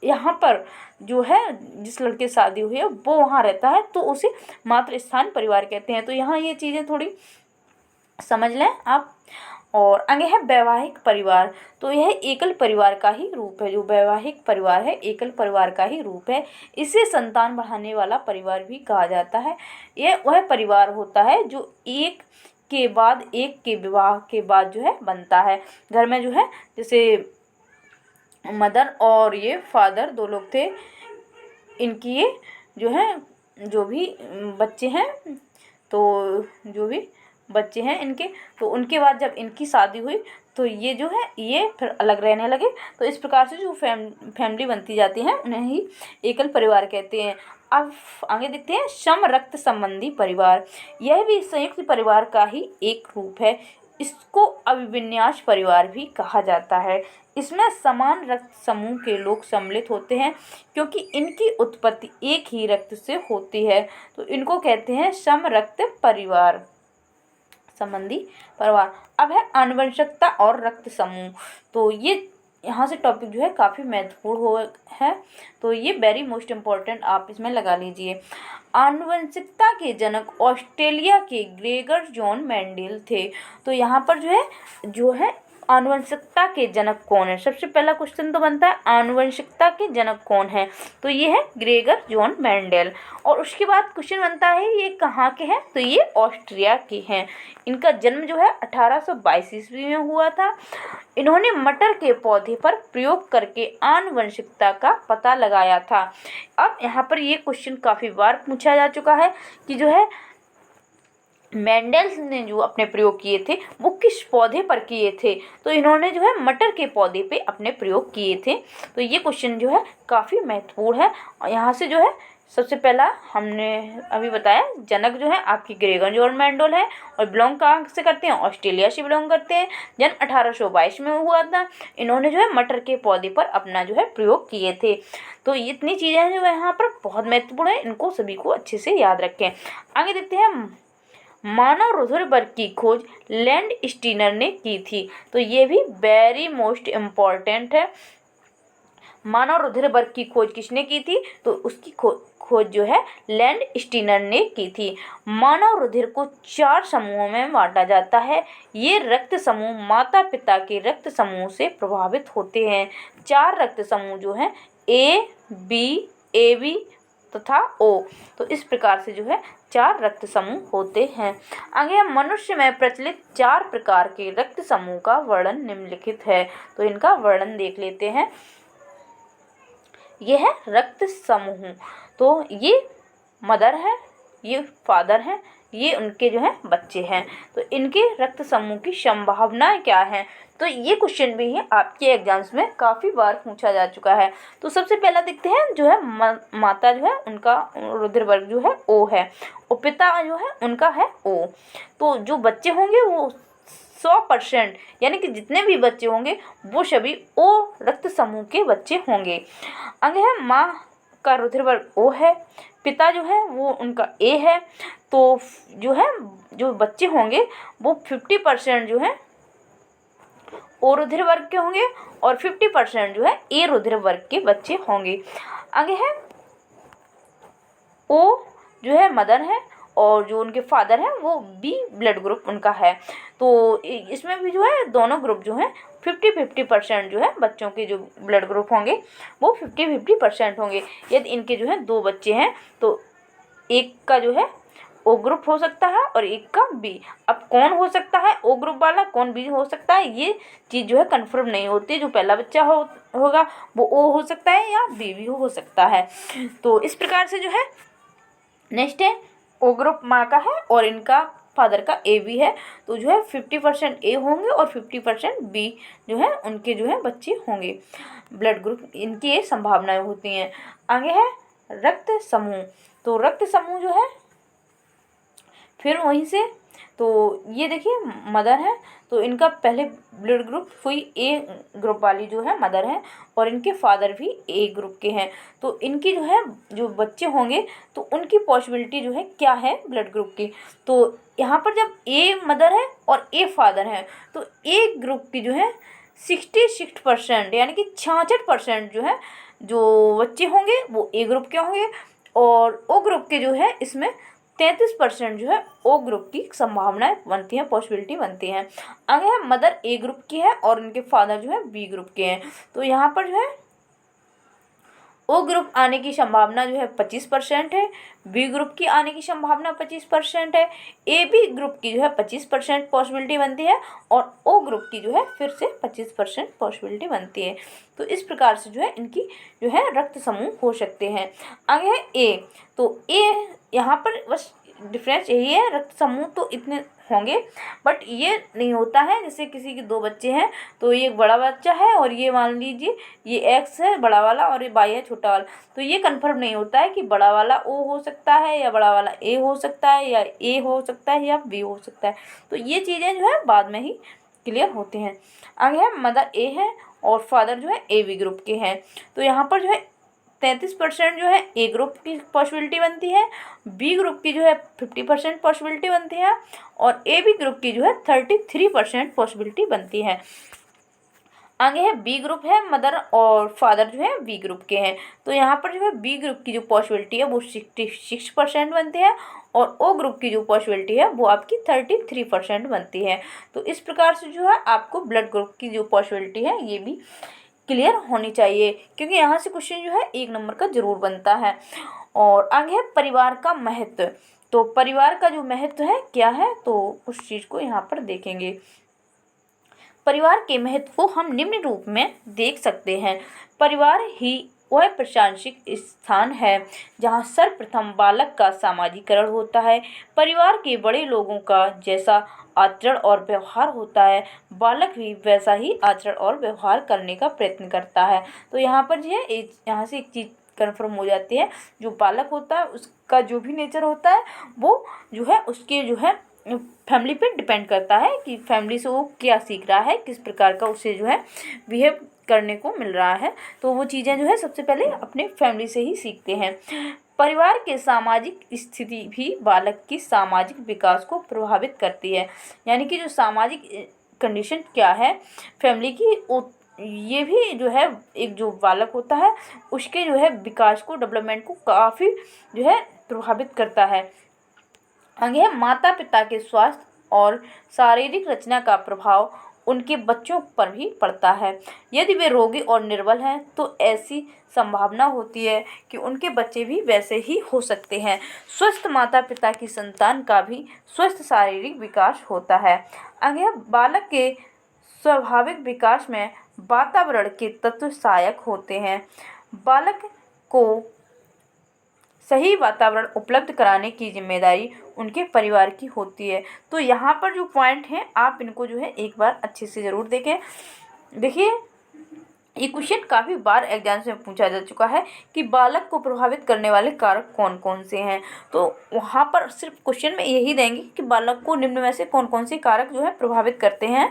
यहाँ पर जो है जिस लड़के से शादी हुई है वो वहाँ रहता है तो उसे मातृस्थान परिवार कहते हैं। तो यहाँ ये चीज़ें थोड़ी समझ लें आप। और आगे है वैवाहिक परिवार। तो यह एकल परिवार का ही रूप है। जो वैवाहिक परिवार है एकल परिवार का ही रूप है। इसे संतान बढ़ाने वाला परिवार भी कहा जाता है। यह वह परिवार होता है जो एक के बाद एक के विवाह के बाद जो है बनता है। घर में जो है जैसे मदर और ये फादर दो लोग थे। इनकी ये जो है जो भी बच्चे हैं, तो जो भी बच्चे हैं इनके, तो उनके बाद जब इनकी शादी हुई तो ये जो है ये फिर अलग रहने लगे। तो इस प्रकार से जो फैमिली बनती जाती है उन्हें ही एकल परिवार कहते हैं। अब आगे देखते हैं सम रक्त संबंधी परिवार। यह भी संयुक्त परिवार का ही एक रूप है। इसको अभिविन्यास परिवार भी कहा जाता है। इसमें समान रक्त समूह के लोग सम्मिलित होते हैं क्योंकि इनकी उत्पत्ति एक ही रक्त से होती है, तो इनको कहते हैं सम रक्त परिवार संबंधी परिवार। अब है आनुवंशिकता और रक्त समूह। तो ये यहाँ से टॉपिक जो है काफ़ी महत्वपूर्ण है, तो ये वेरी मोस्ट इम्पॉर्टेंट आप इसमें लगा लीजिए। आनुवंशिकता के जनक ऑस्ट्रेलिया के ग्रेगर जॉन मेंडल थे। तो यहाँ पर जो है आनुवंशिकता के जनक कौन है? सबसे पहला क्वेश्चन तो बनता है आनुवंशिकता के जनक कौन है, तो ये है ग्रेगर जॉन मेंडल। और उसके बाद क्वेश्चन बनता है ये कहाँ के हैं, तो ये ऑस्ट्रिया के हैं। इनका जन्म जो है 1822 ईस्वी में हुआ था। इन्होंने मटर के पौधे पर प्रयोग करके आनुवंशिकता का पता लगाया था। अब यहाँ पर ये क्वेश्चन काफ़ी बार पूछा जा चुका है कि जो है मेंडल ने जो अपने प्रयोग किए थे वो किस पौधे पर किए थे, तो इन्होंने जो है मटर के पौधे पे अपने प्रयोग किए थे। तो ये क्वेश्चन जो है काफ़ी महत्वपूर्ण है। और यहाँ से जो है सबसे पहला हमने अभी बताया जनक जो है आपकी ग्रेगर जॉन मेंडल है और बिलोंग कहाँ से करते हैं, ऑस्ट्रेलिया से बिलोंग करते हैं। जन्म 1822 में हुआ था। इन्होंने जो है मटर के पौधे पर अपना जो है प्रयोग किए थे। तो इतनी चीज़ें हैं जो यहाँ पर बहुत महत्वपूर्ण है, इनको सभी को अच्छे से याद रखें। आगे देखते हैं मानव रुधिर वर्ग की खोज लैंड स्टीनर ने की थी। तो ये भी वेरी मोस्ट इम्पॉर्टेंट है। मानव रुधिर वर्ग की खोज किसने की थी, तो उसकी खोज जो है लैंड स्टीनर ने की थी। मानव रुधिर को 4 समूहों में बांटा जाता है। ये रक्त समूह माता पिता के रक्त समूह से प्रभावित होते हैं। 4 रक्त समूह जो हैं ए बी, ए बी तथा ओ। तो इस प्रकार से जो है 4 रक्त समूह होते हैं। आगे मनुष्य में प्रचलित 4 प्रकार के रक्त समूह का वर्णन निम्नलिखित है। तो इनका वर्णन देख लेते हैं। ये है रक्त समूह। तो ये मदर है, ये फादर हैं, ये उनके जो है बच्चे हैं। तो इनके रक्त समूह की संभावनाएं क्या हैं, तो ये क्वेश्चन भी है आपके एग्जाम्स में काफ़ी बार पूछा जा चुका है। तो सबसे पहला देखते हैं जो है माता जो है उनका रुधिर वर्ग जो है ओ है और पिता जो है उनका है ओ। तो जो बच्चे होंगे वो 100% यानी कि जितने भी बच्चे होंगे वो सभी ओ रक्त समूह के बच्चे होंगे। आगे है माँ का रुधिर वर्ग ओ है, पिता जो है वो उनका ए है। तो जो है जो बच्चे होंगे वो 50% जो है ओ रुधिर वर्ग के होंगे और 50% जो है ए रुधिर वर्ग के बच्चे होंगे। आगे है ओ जो है मदर है और जो उनके फादर हैं वो बी ब्लड ग्रुप उनका है। तो इसमें भी जो है दोनों ग्रुप जो हैं 50-50% जो है बच्चों के जो ब्लड ग्रुप होंगे वो 50-50% होंगे। यदि इनके जो है 2 बच्चे हैं तो एक का जो है ओ ग्रुप हो सकता है और एक का बी। अब कौन हो सकता है ओ ग्रुप वाला, कौन बी हो सकता है, ये चीज़ जो है कन्फर्म नहीं होती। जो पहला बच्चा होगा वो ओ हो सकता है या बी भी हो सकता है। तो इस प्रकार से जो है नेक्स्ट है ओ ग्रुप माँ का है और इनका फादर का ए बी है। तो जो है 50% ए होंगे और 50% बी जो है उनके जो है बच्चे होंगे। ब्लड ग्रुप इनकी ये संभावनाएं होती हैं। आगे है रक्त समूह। तो रक्त समूह जो है फिर वहीं से तो ये देखिए मदर है तो इनका पहले ब्लड ग्रुप हुई ए ग्रुप वाली जो है मदर है और इनके फादर भी ए ग्रुप के हैं। तो इनकी जो है जो बच्चे होंगे तो उनकी पॉसिबिलिटी जो है क्या है ब्लड ग्रुप की। तो यहाँ पर जब ए मदर है और ए फादर है तो ए ग्रुप की जो है 66% यानी कि 66% जो है जो बच्चे होंगे वो ए ग्रुप के होंगे और ओ ग्रुप के जो है इसमें 33% जो है ओ ग्रुप की संभावनाएं बनती हैं, पॉसिबिलिटी बनती हैं। आगे है मदर ए ग्रुप की है और उनके फादर जो है बी ग्रुप के हैं। तो यहाँ पर जो है ओ ग्रुप आने की संभावना जो है 25% है, बी ग्रुप की आने की संभावना 25% है, ए बी ग्रुप की जो है 25% पॉसिबिलिटी बनती है और ओ ग्रुप की जो है फिर से 25% पॉसिबिलिटी बनती है। तो इस प्रकार से जो है इनकी जो है रक्त समूह हो सकते हैं। आगे है ए। तो ए यहाँ पर बस डिफरेंस यही है, रक्त समूह तो इतने होंगे, बट ये नहीं होता है जैसे किसी के दो बच्चे हैं तो ये एक बड़ा बच्चा है और ये मान लीजिए ये एक्स है बड़ा वाला और ये वाई है छोटा वाला, तो ये कंफर्म नहीं होता है कि बड़ा वाला ओ हो सकता है या बड़ा वाला ए हो सकता है या ए हो सकता है या बी हो सकता है। तो ये चीज़ें जो है बाद में ही क्लियर होती हैं। आगे है मदर ए है और फादर जो है ए बी ग्रुप के हैं। तो यहाँ पर जो है 33% जो है ए ग्रुप की पॉसिबिलिटी बनती है, बी ग्रुप की जो है 50% पॉसिबिलिटी बनती है और ए बी ग्रुप की जो है 33% पॉसिबिलिटी बनती है। आगे है बी ग्रुप है, मदर और फादर जो है बी ग्रुप के हैं। तो यहाँ पर जो है बी ग्रुप की जो पॉसिबिलिटी है वो 66% बनती है और ओ ग्रुप की जो पॉसिबिलिटी है वो आपकी 33% बनती है। तो इस प्रकार से जो है आपको ब्लड ग्रुप की जो पॉसिबिलिटी है ये भी क्लियर होनी चाहिए, क्योंकि यहाँ से क्वेश्चन जो है 1 नंबर का जरूर बनता है। और आगे है परिवार का महत्व। तो परिवार का जो महत्व है क्या है, तो उस चीज़ को यहाँ पर देखेंगे। परिवार के महत्व को हम निम्न रूप में देख सकते हैं। परिवार ही वह प्रशासनिक स्थान है जहाँ सर्वप्रथम बालक का सामाजिकरण होता है। परिवार के बड़े लोगों का जैसा आचरण और व्यवहार होता है, बालक भी वैसा ही आचरण और व्यवहार करने का प्रयत्न करता है। तो यहाँ पर जो है यहाँ से एक चीज़ कन्फर्म हो जाती है, जो बालक होता है उसका जो भी नेचर होता है वो जो है उसके जो है फैमिली पे डिपेंड करता है कि फैमिली से वो क्या सीख रहा है, किस प्रकार का उसे जो है बिहेव करने को मिल रहा है। तो वो चीज़ें जो है सबसे पहले अपने फैमिली से ही सीखते हैं। परिवार के सामाजिक स्थिति भी बालक की सामाजिक विकास को प्रभावित करती है। यानी कि जो सामाजिक कंडीशन क्या है फैमिली की, ये भी जो है एक जो बालक होता है उसके जो है विकास को, डेवलपमेंट को काफ़ी जो है प्रभावित करता है। आगे है माता पिता के स्वास्थ्य और शारीरिक रचना का प्रभाव उनके बच्चों पर भी पड़ता है। यदि वे रोगी और निर्बल हैं तो ऐसी संभावना होती है कि उनके बच्चे भी वैसे ही हो सकते हैं। स्वस्थ माता पिता की संतान का भी स्वस्थ शारीरिक विकास होता है। आगे है बालक के स्वाभाविक विकास में वातावरण के तत्व सहायक होते हैं। बालक को सही वातावरण उपलब्ध कराने की जिम्मेदारी उनके परिवार की होती है। तो यहाँ पर जो पॉइंट हैं आप इनको जो है एक बार अच्छे से ज़रूर देखें। देखिए ये क्वेश्चन काफ़ी बार एग्जाम्स में पूछा जा चुका है कि बालक को प्रभावित करने वाले कारक कौन कौन से हैं। तो वहाँ पर सिर्फ क्वेश्चन में यही देंगे कि बालक को निम्न में से कौन कौन से कारक जो है प्रभावित करते हैं।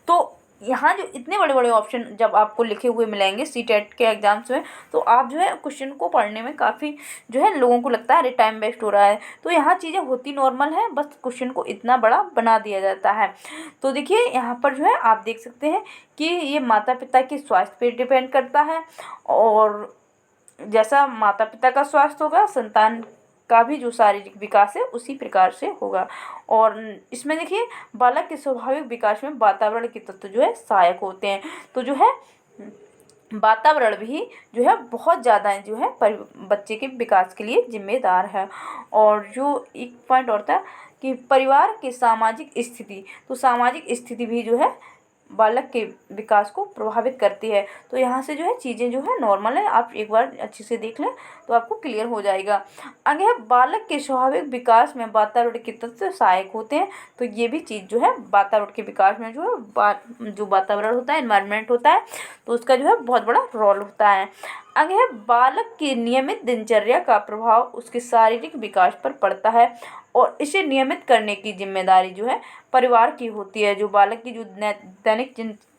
तो यहाँ जो इतने बड़े बड़े ऑप्शन जब आपको लिखे हुए मिलेंगे सीटेट के एग्जाम्स में, तो आप जो है क्वेश्चन को पढ़ने में काफ़ी जो है लोगों को लगता है अरे टाइम वेस्ट हो रहा है। तो यहाँ चीज़ें होती नॉर्मल है, बस क्वेश्चन को इतना बड़ा बना दिया जाता है। तो देखिए यहाँ पर जो है आप देख सकते हैं कि ये माता पिता के स्वास्थ्य पे डिपेंड करता है और जैसा माता पिता का स्वास्थ्य होगा संतान का भी जो शारीरिक विकास है उसी प्रकार से होगा। और इसमें देखिए बालक के स्वाभाविक विकास में वातावरण के तत्व जो है सहायक होते हैं। तो जो है वातावरण भी जो है बहुत ज़्यादा जो है बच्चे के विकास के लिए जिम्मेदार है। और जो एक पॉइंट और था कि परिवार की सामाजिक स्थिति, तो सामाजिक स्थिति भी जो है बालक के विकास को प्रभावित करती है। तो यहाँ से जो है चीज़ें जो है नॉर्मल है, आप एक बार अच्छे से देख लें तो आपको क्लियर हो जाएगा। आगे है बालक के स्वाभाविक विकास में वातावरण के तत्व सहायक होते हैं। तो ये भी चीज़ जो है वातावरण के विकास में जो है जो वातावरण होता है, एनवायरनमेंट होता है, तो उसका जो है बहुत बड़ा रोल होता है। आगे है बालक की नियमित दिनचर्या का प्रभाव उसके शारीरिक विकास पर पड़ता है और इसे नियमित करने की जिम्मेदारी जो है परिवार की होती है। जो बालक की जो दैनिक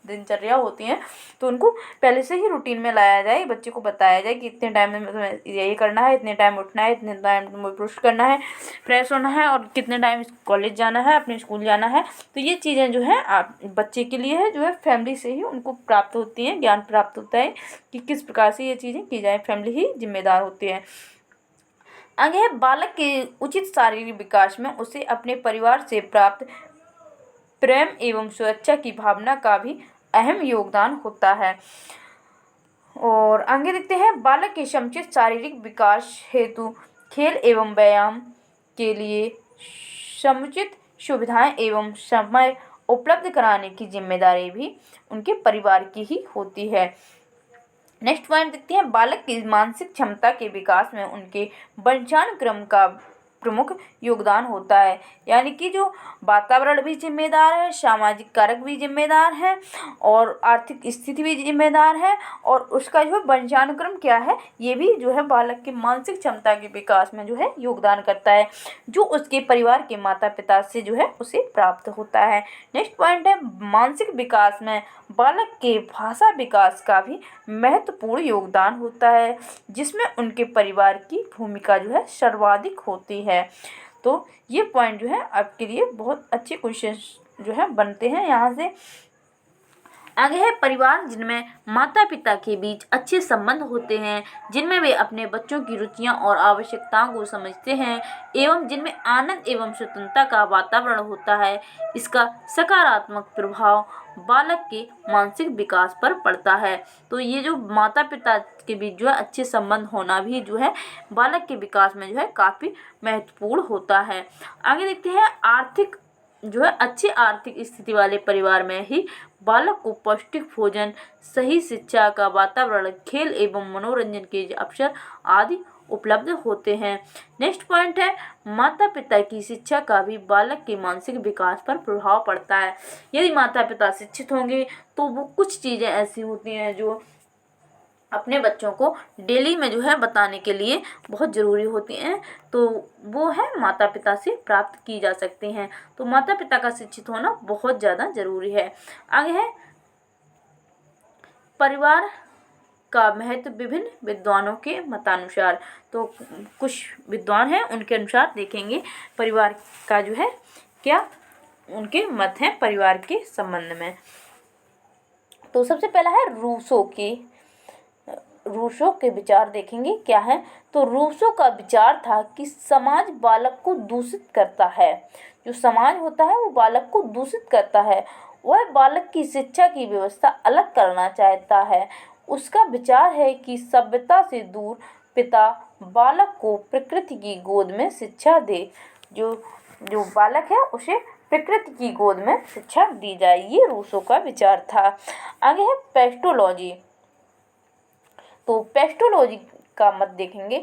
दिनचर्या होती है तो उनको पहले से ही रूटीन में लाया जाए, बच्चे को बताया जाए कि इतने टाइम में तुम्हें ये करना है, इतने टाइम उठना है, इतने टाइम तुम्हें ब्रश करना है, फ्रेश होना है और कितने टाइम कॉलेज जाना है, अपने स्कूल जाना है। तो ये चीज़ें जो है आप बच्चे के लिए है जो है फैमिली से ही उनको प्राप्त होती हैं, ज्ञान प्राप्त होता है कि किस प्रकार से ये चीज़ें की जाए, फैमिली ही जिम्मेदार होती है। आगे है बालक के उचित शारीरिक विकास में उसे अपने परिवार से प्राप्त प्रेम एवं सुरक्षा की भावना का भी अहम योगदान होता है। और आगे देखते हैं, बालक के समुचित शारीरिक विकास हेतु खेल एवं व्यायाम के लिए समुचित सुविधाएं एवं समय उपलब्ध कराने की जिम्मेदारी भी उनके परिवार की ही होती है। नेक्स्ट पॉइंट देखते हैं, बालक की मानसिक क्षमता के विकास में उनके वंशानुक्रम का प्रमुख योगदान होता है। यानी कि जो वातावरण भी जिम्मेदार है, सामाजिक कारक भी जिम्मेदार है और आर्थिक स्थिति भी जिम्मेदार है, और उसका जो है वंशानुक्रम क्या है ये भी जो है बालक के मानसिक क्षमता के विकास में जो है योगदान करता है, जो उसके परिवार के माता पिता से जो है उसे प्राप्त होता है। नेक्स्ट पॉइंट है, मानसिक विकास में बालक के भाषा विकास का भी महत्वपूर्ण योगदान होता है, जिसमें उनके परिवार की भूमिका जो है सर्वाधिक होती है। तो ये पॉइंट जो है आपके लिए बहुत अच्छे क्वेश्चन जो है बनते हैं यहाँ से। आगे है, परिवार जिनमें माता पिता के बीच अच्छे संबंध होते हैं, जिनमें वे अपने बच्चों की रुचियां और आवश्यकताओं को समझते हैं एवं जिनमें आनंद एवं स्वतंत्रता का वातावरण होता है, इसका सकारात्मक प्रभाव बालक के मानसिक विकास पर पड़ता है। तो ये जो माता पिता के बीच जो है अच्छे संबंध होना भी जो है बालक के विकास में जो है काफ़ी महत्वपूर्ण होता है। आगे देखते हैं, आर्थिक जो है अच्छी आर्थिक स्थिति वाले परिवार में ही बालक को पौष्टिक भोजन, सही शिक्षा का वातावरण, खेल एवं मनोरंजन के अवसर आदि उपलब्ध होते हैं। नेक्स्ट पॉइंट है, माता पिता की शिक्षा का भी बालक के मानसिक विकास पर प्रभाव पड़ता है। यदि माता पिता शिक्षित होंगे तो वो कुछ चीज़ें ऐसी होती हैं जो अपने बच्चों को डेली में जो है बताने के लिए बहुत ज़रूरी होती हैं, तो वो है माता पिता से प्राप्त की जा सकती हैं। तो माता पिता का शिक्षित होना बहुत ज़्यादा ज़रूरी है। आगे है, परिवार का महत्व विभिन्न विद्वानों के मतानुसार। तो कुछ विद्वान हैं उनके अनुसार देखेंगे परिवार का जो है क्या उनके मत हैं परिवार के संबंध में। तो सबसे पहला है रूसो के विचार देखेंगे क्या है। तो रूसो का विचार था कि समाज बालक को दूषित करता है, जो समाज होता है वो बालक को दूषित करता है, वह बालक की शिक्षा की व्यवस्था अलग करना चाहता है। उसका विचार है कि सभ्यता से दूर पिता बालक को प्रकृति की गोद में शिक्षा दे, जो बालक है उसे प्रकृति की गोद में शिक्षा दी जाए, ये रूसो का विचार था। आगे है पेस्टोलॉजी। तो पेस्टोलॉजी का मत देखेंगे।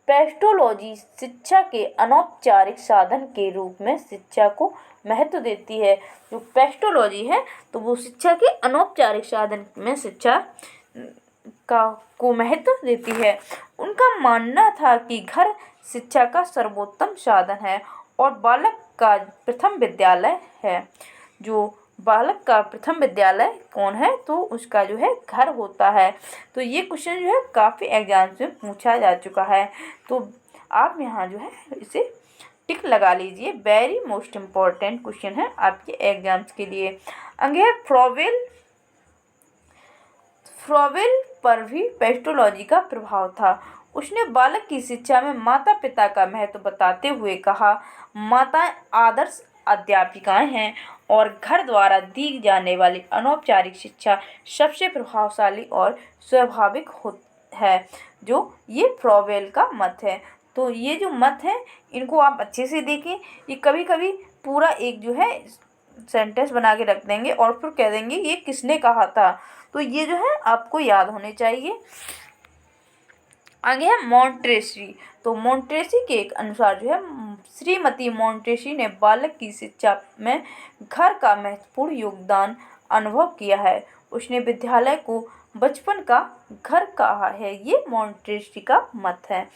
पेस्टोलॉजी शिक्षा के अनौपचारिक साधन के रूप में शिक्षा को महत्व देती है। जो पेस्टोलॉजी है तो वो शिक्षा के अनौपचारिक साधन में शिक्षा को महत्व देती है। उनका मानना था कि घर शिक्षा का सर्वोत्तम साधन है और बालक का प्रथम विद्यालय है। जो बालक का प्रथम विद्यालय कौन है, तो उसका जो है घर होता है। तो ये क्वेश्चन जो है काफ़ी एग्जाम में पूछा जा चुका है, तो आप यहाँ जो है इसे टिक लगा लीजिए, वेरी मोस्ट इम्पॉर्टेंट क्वेश्चन है आपके एग्जाम्स के लिए। आगे है फ्रॉवेल पर भी पेस्टोलॉजी का प्रभाव था। उसने बालक की शिक्षा में माता पिता का महत्व बताते हुए कहा, माताएं आदर्श अध्यापिकाएं हैं और घर द्वारा दी जाने वाली अनौपचारिक शिक्षा सबसे प्रभावशाली और स्वाभाविक है। जो ये फ्रॉवेल का मत है। तो ये जो मत है इनको आप अच्छे से देखें। ये कभी कभी पूरा एक जो है सेंटेंस बना के रख देंगे और फिर कह देंगे ये किसने कहा था, तो ये जो है आपको याद होने चाहिए। आगे है मॉन्टेसरी। तो मॉन्टेसरी के एक अनुसार जो है श्रीमती मॉन्टेसरी ने बालक की शिक्षा में घर का महत्वपूर्ण योगदान अनुभव किया है। उसने विद्यालय को बचपन का घर कहा है, ये मॉन्टेसरी का मत है।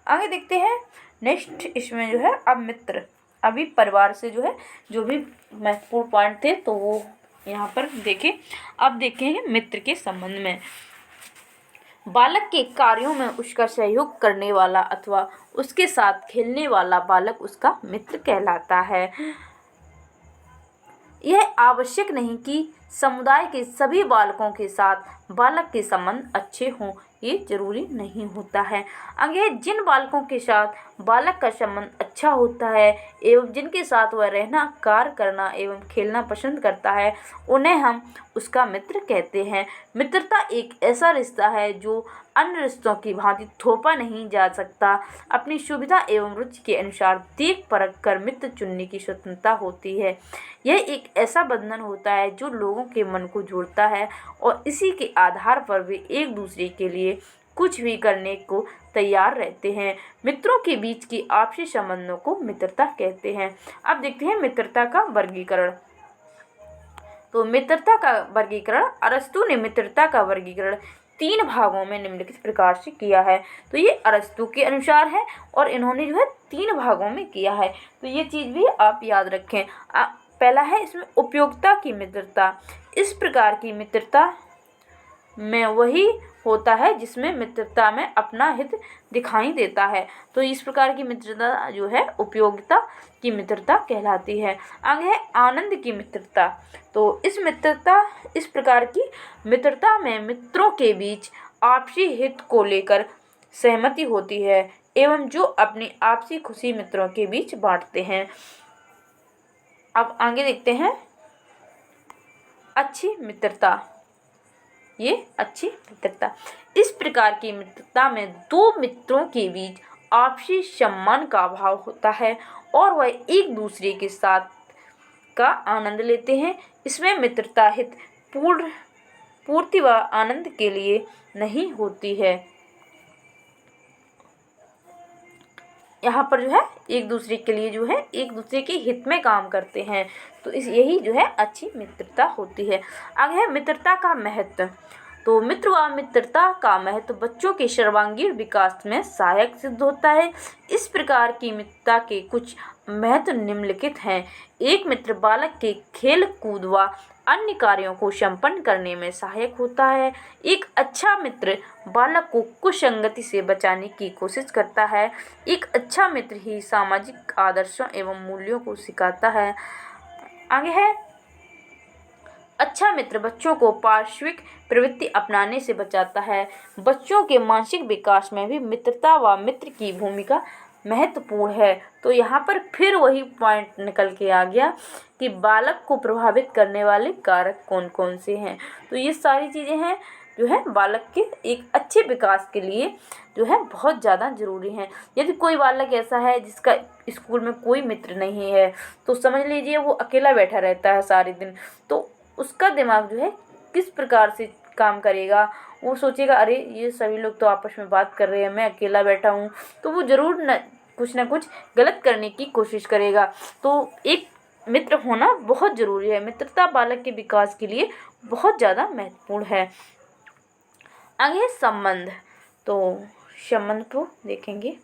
आगे देखते हैं नेक्स्ट, इसमें जो है अब मित्र, अभी परिवार से जो है जो भी महत्वपूर्ण पॉइंट थे तो वो यहाँ पर देखें। अब देखेंगे मित्र के संबंध में। बालक के कार्यों में उसका सहयोग करने वाला अथवा उसके साथ खेलने वाला बालक उसका मित्र कहलाता है। यह आवश्यक नहीं कि समुदाय के सभी बालकों के साथ बालक के संबंध अच्छे हों ये जरूरी नहीं होता है। आगे, जिन बालकों के साथ बालक का संबंध अच्छा होता है एवं जिनके साथ वह रहना, कार्य करना एवं खेलना पसंद करता है, उन्हें हम उसका मित्र कहते हैं। मित्रता एक ऐसा रिश्ता है जो अन्य रिश्तों की भांति थोपा नहीं जा सकता। अपनी सुविधा एवं रुचि के अनुसार देख परख कर मित्र चुनने की स्वतंत्रता होती है। यह एक ऐसा बंधन होता है जो लोगों के मन को जोड़ता है और इसी के आधार पर वे एक दूसरे के लिए कुछ भी करने को तैयार रहते हैं। मित्रों के बीच की आपसी संबंधों को मित्रता कहते हैं। अब देखते हैं मित्रता का वर्गीकरण। तो मित्रता का वर्गीकरण, अरस्तु ने मित्रता का वर्गीकरण 3 भागों में निम्नलिखित प्रकार से किया है। तो ये अरस्तु के अनुसार है और इन्होंने जो है 3 भागों में किया है। तो ये चीज़ भी आप याद रखें। पहला है इसमें उपयोगिता की मित्रता। इस प्रकार की मित्रता में वही होता है जिसमें मित्रता में अपना हित दिखाई देता है। तो इस प्रकार की मित्रता जो है उपयोगिता की मित्रता कहलाती है। आगे है आनंद की मित्रता। तो इस प्रकार की मित्रता में मित्रों के बीच आपसी हित को लेकर सहमति होती है एवं जो अपनी आपसी खुशी मित्रों के बीच बांटते हैं। अब आगे देखते हैं अच्छी मित्रता। ये अच्छी मित्रता, इस प्रकार की मित्रता में 2 मित्रों के बीच आपसी सम्मान का भाव होता है और वह एक दूसरे के साथ का आनंद लेते हैं। इसमें मित्रता हित पूर्ति व आनंद के लिए नहीं होती है। यहाँ पर जो है एक दूसरे के लिए जो है एक दूसरे के हित में काम करते हैं। तो यही जो है अच्छी मित्रता होती है। आगे है मित्रता का महत्व। तो मित्र व मित्रता का महत्व बच्चों के सर्वांगीण विकास में सहायक सिद्ध होता है। इस प्रकार की मित्रता के कुछ महत्व निम्नलिखित हैं। एक मित्र बालक के खेल कूद व अन्य कार्यों को संपन्न करने में सहायक होता है। एक अच्छा मित्र बालक को कुसंगति से बचाने की कोशिश करता है। एक अच्छा मित्र ही सामाजिक आदर्शों एवं मूल्यों को सिखाता है। आगे है अच्छा मित्र बच्चों को पार्श्विक प्रवृत्ति अपनाने से बचाता है। बच्चों के मानसिक विकास में भी मित्रता व मित्र की भूमिका महत्वपूर्ण है। तो यहाँ पर फिर वही पॉइंट निकल के आ गया कि बालक को प्रभावित करने वाले कारक कौन कौन से हैं। तो ये सारी चीज़ें हैं जो है बालक के एक अच्छे विकास के लिए जो है बहुत ज़्यादा ज़रूरी हैं। यदि कोई बालक ऐसा है जिसका स्कूल में कोई मित्र नहीं है तो समझ लीजिए वो अकेला बैठा रहता है सारे दिन, तो उसका दिमाग जो है किस प्रकार से काम करेगा। वो सोचेगा अरे ये सभी लोग तो आपस में बात कर रहे हैं, मैं अकेला बैठा हूँ, तो वो ज़रूर कुछ ना कुछ गलत करने की कोशिश करेगा। तो एक मित्र होना बहुत ज़रूरी है। मित्रता बालक के विकास के लिए बहुत ज़्यादा महत्वपूर्ण है। आगे है संबंध। तो संबंध को देखेंगे।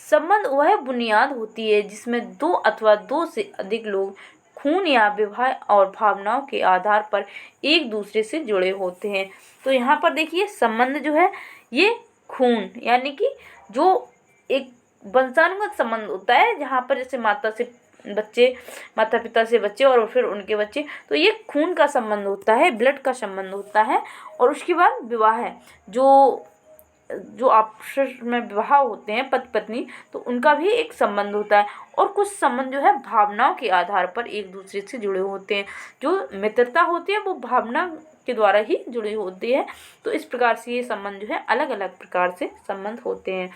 संबंध वह बुनियाद होती है जिसमें 2 अथवा 2 से अधिक लोग खून या विवाह और भावनाओं के आधार पर एक दूसरे से जुड़े होते हैं। तो यहाँ पर देखिए संबंध जो है ये खून यानी कि जो एक वंशानुगत संबंध होता है, जहाँ पर जैसे माता पिता से बच्चे और फिर उनके बच्चे, तो ये खून का संबंध होता है, ब्लड का संबंध होता है। और उसके बाद विवाह है, जो आपस में विवाह होते हैं पति पत्नी, तो उनका भी एक संबंध होता है। और कुछ संबंध जो है भावनाओं के आधार पर एक दूसरे से जुड़े होते हैं। जो मित्रता होती है वो भावना के द्वारा ही जुड़ी होती है। तो इस प्रकार से ये संबंध जो है अलग अलग प्रकार से संबंध होते हैं।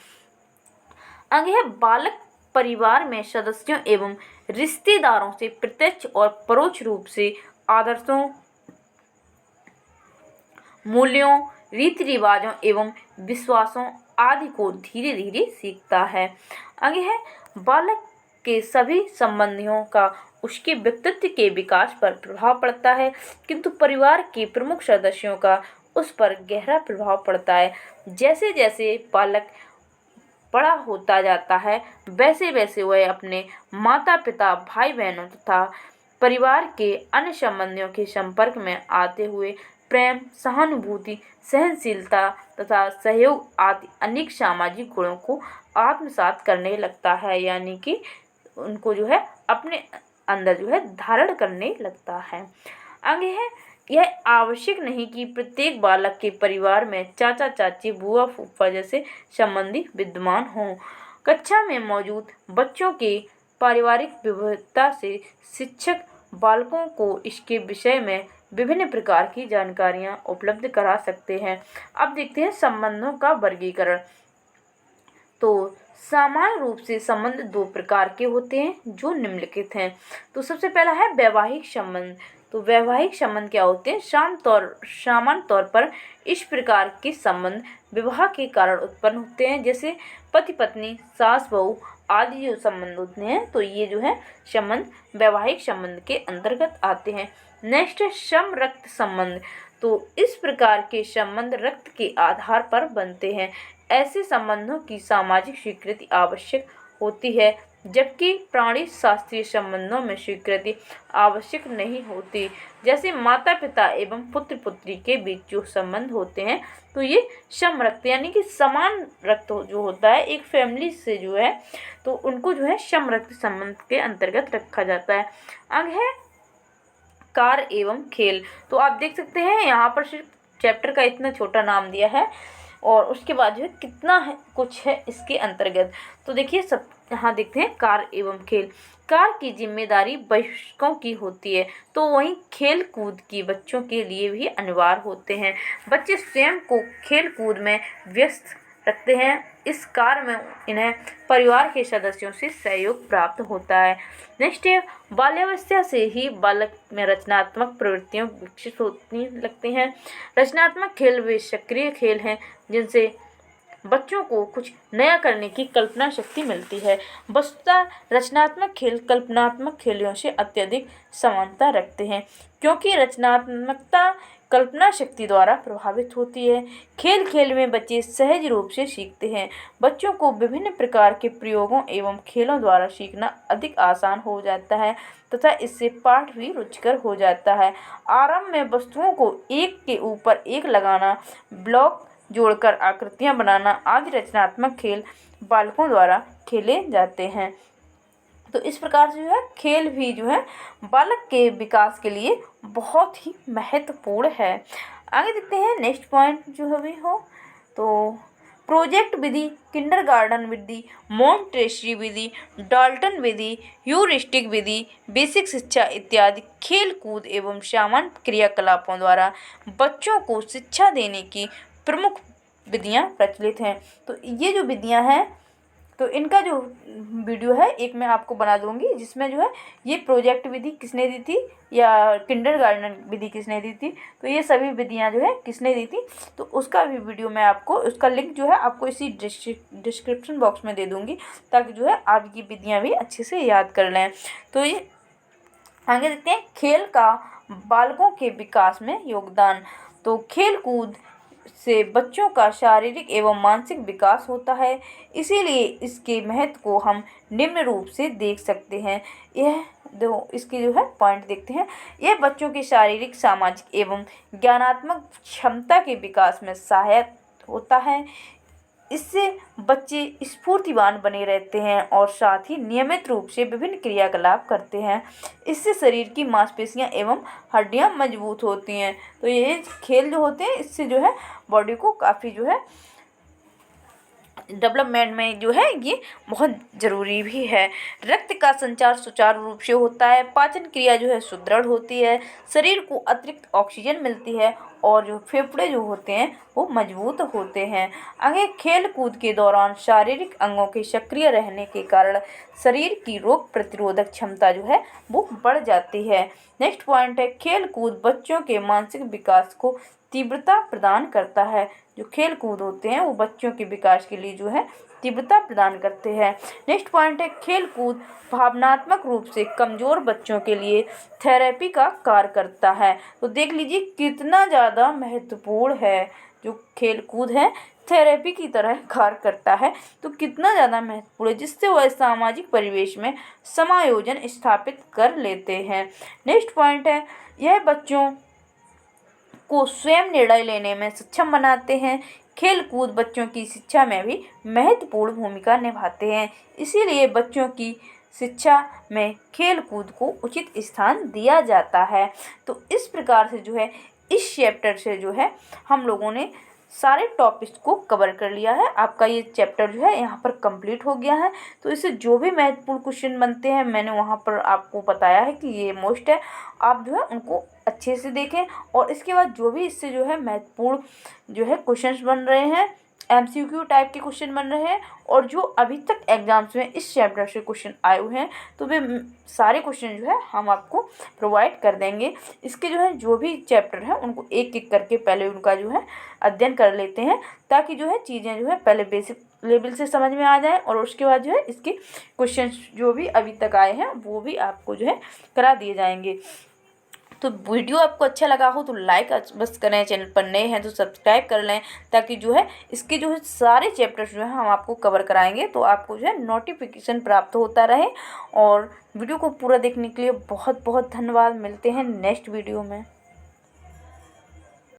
आगे है बालक परिवार में सदस्यों एवं रिश्तेदारों से प्रत्यक्ष और परोक्ष रूप से आदर्शों, मूल्यों, रीति रिवाजों एवं विश्वासों आदि को धीरे धीरे सीखता है। आगे है बालक के सभी संबंधियों का उसके व्यक्तित्व के विकास पर प्रभाव पड़ता है, किंतु परिवार के प्रमुख सदस्यों का उस पर गहरा प्रभाव पड़ता है। जैसे जैसे बालक बड़ा होता जाता है वैसे वैसे वह अपने माता पिता, भाई बहनों तथा परिवार के अन्य संबंधियों के संपर्क में आते हुए प्रेम, सहानुभूति, सहनशीलता तथा सहयोग आदि अनेक सामाजिक गुणों को आत्मसात करने लगता है, यानी कि उनको जो है अपने अंदर जो है धारण करने लगता है। आगे है, यह आवश्यक नहीं कि प्रत्येक बालक के परिवार में चाचा चाची बुआ फूफा जैसे संबंधी विद्यमान हों। कक्षा में मौजूद बच्चों के पारिवारिक विविधता से शिक्षक बालकों को इसके विषय में विभिन्न प्रकार की जानकारियां उपलब्ध करा सकते हैं। अब देखते हैं संबंधों का वर्गीकरण। तो सामान्य रूप से संबंध दो प्रकार के होते हैं जो निम्नलिखित हैं। तो सबसे पहला है वैवाहिक संबंध। तो वैवाहिक संबंध क्या होते हैं? सामान्य तौर पर इस प्रकार के संबंध विवाह के कारण उत्पन्न होते हैं, जैसे पति पत्नी, सास बहू आदि जो संबंध होते हैं, तो ये जो है संबंध वैवाहिक संबंध के अंतर्गत आते हैं। नेक्स्ट है सम रक्त संबंध। तो इस प्रकार के संबंध रक्त के आधार पर बनते हैं। ऐसे संबंधों की सामाजिक स्वीकृति आवश्यक होती है, जबकि प्राणी शास्त्रीय संबंधों में स्वीकृति आवश्यक नहीं होती। जैसे माता पिता एवं पुत्र पुत्री के बीच जो संबंध होते हैं, तो ये सम रक्त यानी कि समान रक्त जो होता है एक फैमिली से जो है, तो उनको जो है सम रक्त संबंध के अंतर्गत रखा जाता है। आगे है कार्य एवं खेल। तो आप देख सकते हैं यहाँ पर सिर्फ चैप्टर का इतना छोटा नाम दिया है और उसके बाद जो है कितना है कुछ है इसके अंतर्गत। तो देखिए सब यहाँ देखते हैं कार्य एवं खेल। कार्य की जिम्मेदारी वयस्कों की होती है, तो वहीं खेल कूद की बच्चों के लिए भी अनिवार्य होते हैं। बच्चे स्वयं को खेल कूद में व्यस्त रखते हैं। इस कार्य में इन्हें परिवार के सदस्यों से सहयोग प्राप्त होता है। नेक्स्ट है बाल्यावस्था से ही बालक में रचनात्मक प्रवृत्तियां विकसित होने लगती हैं। रचनात्मक खेल वे सक्रिय खेल हैं जिनसे बच्चों को कुछ नया करने की कल्पना शक्ति मिलती है। वस्तुतः रचनात्मक खेल कल्पनात्मक खेलों से अत्यधिक समानता रखते हैं, क्योंकि रचनात्मकता कल्पना शक्ति द्वारा प्रभावित होती है। खेल खेल में बच्चे सहज रूप से सीखते हैं। बच्चों को विभिन्न प्रकार के प्रयोगों एवं खेलों द्वारा सीखना अधिक आसान हो जाता है तथा इससे पाठ भी रुचिकर हो जाता है। आरंभ में वस्तुओं को एक के ऊपर एक लगाना, ब्लॉक जोड़कर आकृतियां बनाना आदि रचनात्मक खेल बालकों द्वारा खेले जाते हैं। तो इस प्रकार से जो है खेल भी जो है बालक के विकास के लिए बहुत ही महत्वपूर्ण है। आगे देखते हैं नेक्स्ट पॉइंट जो अभी हो, तो प्रोजेक्ट विधि, किंडरगार्टन विधि, मॉन्टेसरी विधि, डाल्टन विधि, ह्यूरिस्टिक विधि, बेसिक शिक्षा इत्यादि खेल कूद एवं सामान्य क्रियाकलापों द्वारा बच्चों को शिक्षा देने की प्रमुख विधियां प्रचलित हैं। तो ये जो विधियां हैं, तो इनका जो वीडियो है एक मैं आपको बना दूंगी, जिसमें जो है ये प्रोजेक्ट विधि किसने दी थी या किंडरगार्टन विधि किसने दी थी, तो ये सभी विधियां जो है किसने दी थी, तो उसका भी वीडियो मैं आपको, उसका लिंक जो है आपको इसी डिस्क्रिप्शन बॉक्स में दे दूंगी, ताकि जो है आप ये विधियां भी अच्छे से याद कर लें। तो ये आगे देखते हैं खेल का बालकों के विकास में योगदान। तो खेल कूद से बच्चों का शारीरिक एवं मानसिक विकास होता है, इसीलिए इसके महत्व को हम निम्न रूप से देख सकते हैं। यह दो इसके जो है पॉइंट देखते हैं। यह बच्चों की शारीरिक, सामाजिक एवं ज्ञानात्मक क्षमता के विकास में सहायक होता है। इससे बच्चे स्फूर्तिवान बने रहते हैं और साथ ही नियमित रूप से विभिन्न क्रियाकलाप करते हैं। इससे शरीर की मांसपेशियां एवं हड्डियां मजबूत होती हैं। तो ये खेल जो होते हैं इससे जो है बॉडी को काफ़ी जो है डेवलपमेंट में जो है ये बहुत ज़रूरी भी है। रक्त का संचार सुचारू रूप से होता है, पाचन क्रिया जो है सुदृढ़ होती है, शरीर को अतिरिक्त ऑक्सीजन मिलती है और जो फेफड़े जो होते हैं वो मजबूत होते हैं। आगे खेल कूद के दौरान शारीरिक अंगों के सक्रिय रहने के कारण शरीर की रोग प्रतिरोधक क्षमता जो है वो बढ़ जाती है। नेक्स्ट पॉइंट है खेल कूद बच्चों के मानसिक विकास को तीव्रता प्रदान करता है। जो खेल कूद होते हैं वो बच्चों के विकास के लिए जो है तीव्रता प्रदान करते हैं। नेक्स्ट पॉइंट है खेल कूद भावनात्मक रूप से कमज़ोर बच्चों के लिए थेरेपी का कार्य करता है। तो देख लीजिए कितना ज़्यादा महत्वपूर्ण है, जो खेल कूद है थेरेपी की तरह कार्य करता है, तो कितना ज़्यादा महत्वपूर्ण है, जिससे वह सामाजिक परिवेश में समायोजन स्थापित कर लेते हैं। नेक्स्ट पॉइंट है यह बच्चों को स्वयं निर्णय लेने में सक्षम बनाते हैं। खेल कूद बच्चों की शिक्षा में भी महत्वपूर्ण भूमिका निभाते हैं, इसीलिए बच्चों की शिक्षा में खेल कूद को उचित स्थान दिया जाता है। तो इस प्रकार से जो है इस चैप्टर से जो है हम लोगों ने सारे टॉपिक्स को कवर कर लिया है। आपका ये चैप्टर जो है यहाँ पर कंप्लीट हो गया है। तो इससे जो भी महत्वपूर्ण क्वेश्चन बनते हैं मैंने वहाँ पर आपको बताया है कि ये मोस्ट है, आप जो है उनको अच्छे से देखें। और इसके बाद जो भी इससे जो है महत्वपूर्ण जो है क्वेश्चंस बन रहे हैं, MCQ टाइप के क्वेश्चन बन रहे हैं, और जो अभी तक एग्जाम्स में इस चैप्टर से क्वेश्चन आए हुए हैं, तो वे सारे क्वेश्चन जो है हम आपको प्रोवाइड कर देंगे। इसके जो भी चैप्टर हैं उनको एक एक करके पहले उनका जो है अध्ययन कर लेते हैं, ताकि जो है चीज़ें जो है पहले बेसिक लेवल से समझ में आ जाए, और उसके बाद जो है इसके क्वेश्चन जो भी अभी तक आए हैं वो भी आपको जो है करा दिए जाएंगे। तो वीडियो आपको अच्छा लगा हो तो लाइक बस करें, चैनल पर नए हैं तो सब्सक्राइब कर लें, ताकि जो है इसके जो है सारे चैप्टर्स जो है हम आपको कवर कराएंगे, तो आपको जो है नोटिफिकेशन प्राप्त होता रहे। और वीडियो को पूरा देखने के लिए बहुत बहुत धन्यवाद। मिलते हैं नेक्स्ट वीडियो में।